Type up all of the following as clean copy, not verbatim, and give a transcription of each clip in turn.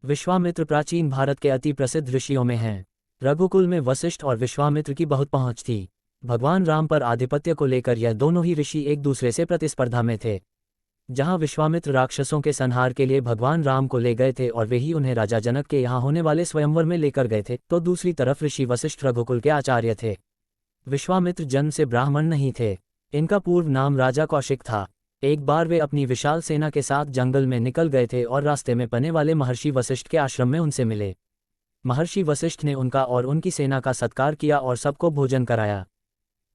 विश्वामित्र प्राचीन भारत के अति प्रसिद्ध ऋषियों में हैं। रघुकुल में वशिष्ठ और विश्वामित्र की बहुत पहुंच थी। भगवान राम पर आधिपत्य को लेकर यह दोनों ही ऋषि एक दूसरे से प्रतिस्पर्धा में थे। जहां विश्वामित्र राक्षसों के संहार के लिए भगवान राम को ले गए थे और वे ही उन्हें राजा जनक के यहाँ होने वाले स्वयंवर में लेकर गए थे, तो दूसरी तरफ ऋषि वशिष्ठ रघुकुल के आचार्य थे। विश्वामित्र जन्म से ब्राह्मण नहीं थे। इनका पूर्व नाम राजा कौशिक था। एक बार वे अपनी विशाल सेना के साथ जंगल में निकल गए थे और रास्ते में पने वाले महर्षि वशिष्ठ के आश्रम में उनसे मिले। महर्षि वशिष्ठ ने उनका और उनकी सेना का सत्कार किया और सबको भोजन कराया।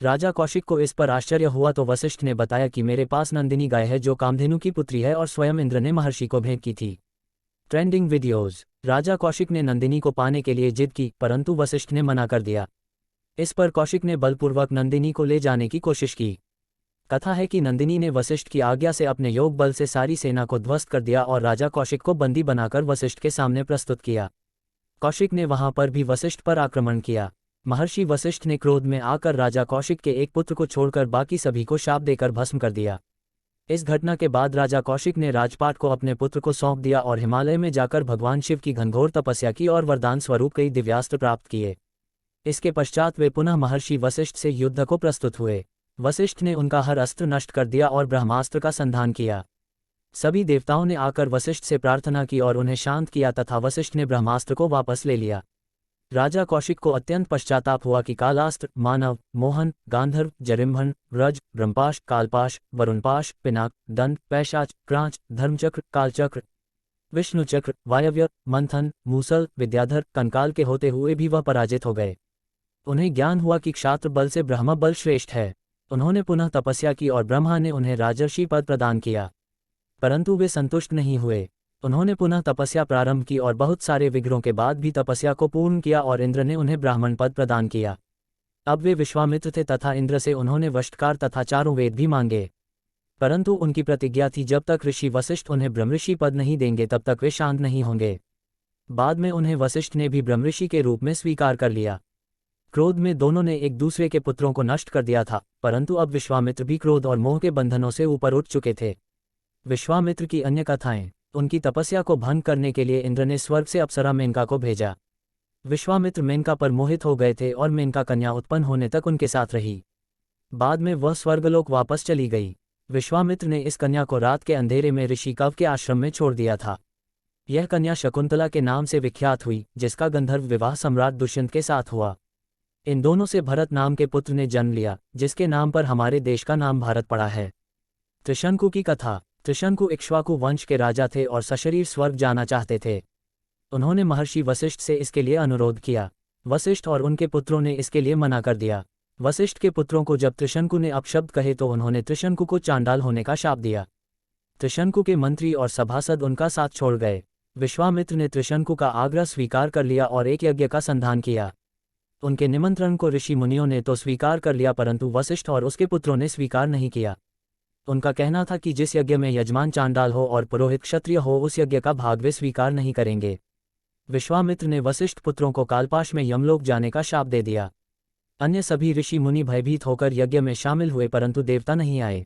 राजा कौशिक को इस पर आश्चर्य हुआ तो वशिष्ठ ने बताया कि मेरे पास नंदिनी गाय है जो कामधेनु की पुत्री है और स्वयं इंद्र ने महर्षि को भेंट की थी। Trending videos. राजा कौशिक ने नंदिनी को पाने के लिए जिद की, परंतु वशिष्ठ ने मना कर दिया। इस पर कौशिक ने बलपूर्वक नंदिनी को ले जाने की कोशिश की। कथा है कि नंदिनी ने वशिष्ठ की आज्ञा से अपने योग बल से सारी सेना को ध्वस्त कर दिया और राजा कौशिक को बंदी बनाकर वशिष्ठ के सामने प्रस्तुत किया। कौशिक ने वहां पर भी वशिष्ठ पर आक्रमण किया। महर्षि वशिष्ठ ने क्रोध में आकर राजा कौशिक के एक पुत्र को छोड़कर बाकी सभी को शाप देकर भस्म कर दिया। इस घटना के बाद राजा कौशिक ने राजपाट को अपने पुत्र को सौंप दिया और हिमालय में जाकर भगवान शिव की घनघोर तपस्या की और वरदान स्वरूप कई दिव्यास्त्र प्राप्त किए। इसके पश्चात वे पुनः महर्षि वशिष्ठ से युद्ध को प्रस्तुत हुए। वशिष्ठ ने उनका हर अस्त्र नष्ट कर दिया और ब्रह्मास्त्र का संधान किया। सभी देवताओं ने आकर वशिष्ठ से प्रार्थना की और उन्हें शांत किया तथा वशिष्ठ ने ब्रह्मास्त्र को वापस ले लिया। राजा कौशिक को अत्यंत पश्चाताप हुआ कि कालास्त्र, मानव, मोहन, गांधर्व, जरिम्भन, व्रज, ब्रह्मपाश, कालपाश, वरुणपाश, पिनाक, दंड, पैशाच, क्रांच, धर्मचक्र, कालचक्र, विष्णुचक्र, वायव्य, मंथन, मूसल, विद्याधर, कंकाल के होते हुए भी वह पराजित हो गए। उन्हें ज्ञान हुआ कि क्षात्र बल से ब्रह्म बल श्रेष्ठ है। उन्होंने पुनः तपस्या की और ब्रह्मा ने उन्हें राजर्षि पद प्रदान किया, परंतु वे संतुष्ट नहीं हुए। उन्होंने पुनः तपस्या प्रारंभ की और बहुत सारे विग्रहों के बाद भी तपस्या को पूर्ण किया और इंद्र ने उन्हें ब्राह्मण पद प्रदान किया। अब वे विश्वामित्र थे तथा इंद्र से उन्होंने वष्टकार तथा चारों वेद भी मांगे, परंतु उनकी प्रतिज्ञा थी जब तक ऋषि वशिष्ठ उन्हें ब्रह्मऋषि पद नहीं देंगे तब तक वे शांत नहीं होंगे। बाद में उन्हें वशिष्ठ ने भी ब्रह्मऋषि के रूप में स्वीकार कर लिया। क्रोध में दोनों ने एक दूसरे के पुत्रों को नष्ट कर दिया था, परंतु अब विश्वामित्र भी क्रोध और मोह के बंधनों से ऊपर उठ चुके थे। विश्वामित्र की अन्य कथाएं। उनकी तपस्या को भंग करने के लिए इंद्र ने स्वर्ग से अप्सरा मेनका को भेजा। विश्वामित्र मेनका पर मोहित हो गए थे और मेनका कन्या उत्पन्न होने तक उनके साथ रही। बाद में वह स्वर्गलोक वापस चली गई। विश्वामित्र ने इस कन्या को रात के अंधेरे में ऋषि कव के आश्रम में छोड़ दिया था। यह कन्या शकुंतला के नाम से विख्यात हुई, जिसका गंधर्व विवाह सम्राट दुष्यंत के साथ हुआ। इन दोनों से भरत नाम के पुत्र ने जन्म लिया, जिसके नाम पर हमारे देश का नाम भारत पड़ा है। त्रिशंकु की कथा। त्रिशंकु इक्ष्वाकु वंश के राजा थे और सशरीर स्वर्ग जाना चाहते थे। उन्होंने महर्षि वशिष्ठ से इसके लिए अनुरोध किया। वशिष्ठ और उनके पुत्रों ने इसके लिए मना कर दिया। वशिष्ठ के पुत्रों को जब त्रिशंकु ने अपशब्द कहे तो उन्होंने त्रिशंकु को चांडाल होने का शाप दिया। त्रिशंकु के मंत्री और सभासद उनका साथ छोड़ गए। विश्वामित्र ने त्रिशंकु का आग्रह स्वीकार कर लिया और एक यज्ञ का संधान किया। उनके निमंत्रण को ऋषि मुनियों ने तो स्वीकार कर लिया, परंतु वशिष्ठ और उसके पुत्रों ने स्वीकार नहीं किया। उनका कहना था कि जिस यज्ञ में यजमान चांडाल हो और पुरोहित क्षत्रिय हो, उस यज्ञ का भाग वे स्वीकार नहीं करेंगे। विश्वामित्र ने वशिष्ठ पुत्रों को कालपाश में यमलोक जाने का शाप दे दिया। अन्य सभी ऋषि मुनि भयभीत होकर यज्ञ में शामिल हुए, परंतु देवता नहीं आए।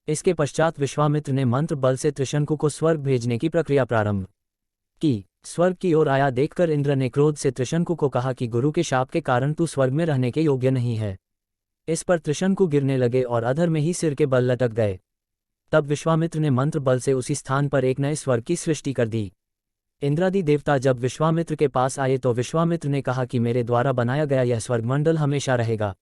इसके पश्चात विश्वामित्र ने मंत्र बल से त्रिशंकु को स्वर्ग भेजने की प्रक्रिया प्रारंभ की। स्वर्ग की ओर आया देखकर इंद्र ने क्रोध से त्रिशंकु को कहा कि गुरु के शाप के कारण तू स्वर्ग में रहने के योग्य नहीं है। इस पर त्रिशंकु गिरने लगे और अधर में ही सिर के बल लटक गए। तब विश्वामित्र ने मंत्र बल से उसी स्थान पर एक नए स्वर्ग की सृष्टि कर दी। इंद्रादि देवता जब विश्वामित्र के पास आए तो विश्वामित्र ने कहा कि मेरे द्वारा बनाया गया यह स्वर्गमंडल हमेशा रहेगा,